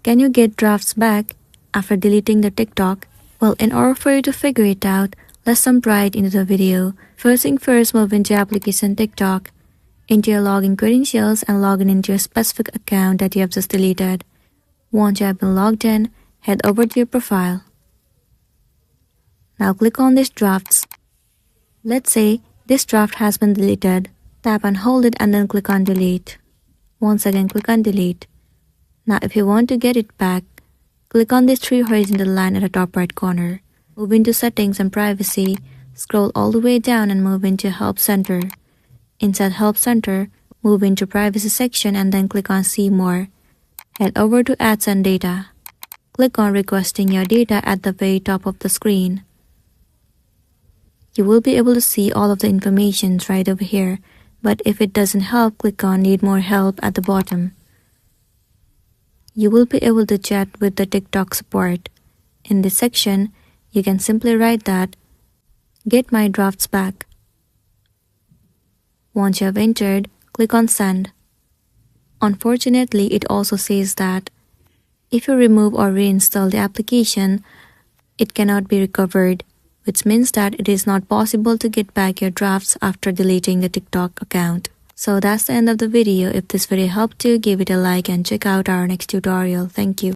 Can you get drafts back after deleting the TikTok? Well, in order for you to figure it out, let's jump right into the video. First thing first, move into your application TikTok, into your login credentials and log in into your specific account that you have just deleted. Once you have been logged in, head over to your profile. Now click on these drafts. Let's say this draft has been deleted. Tap and hold it and then click on delete. Once again, click on delete. Now if you want to get it back, click on this three horizontal line at the top right corner. Move into settings and privacy, scroll all the way down and move into help center. Inside help center, move into privacy section and then click on see more. Head over to ads and data. Click on requesting your data at the very top of the screen. You will be able to see all of the information right over here, but if it doesn't help, click on need more help at the bottom. You will be able to chat with the TikTok support. In this section, you can simply write that, get my drafts back. Once you have entered, click on send. Unfortunately, it also says that if you remove or reinstall the application, it cannot be recovered, which means that it is not possible to get back your drafts after deleting the TikTok account. So that's the end of the video. If this video helped you, give it a like and check out our next tutorial. Thank you.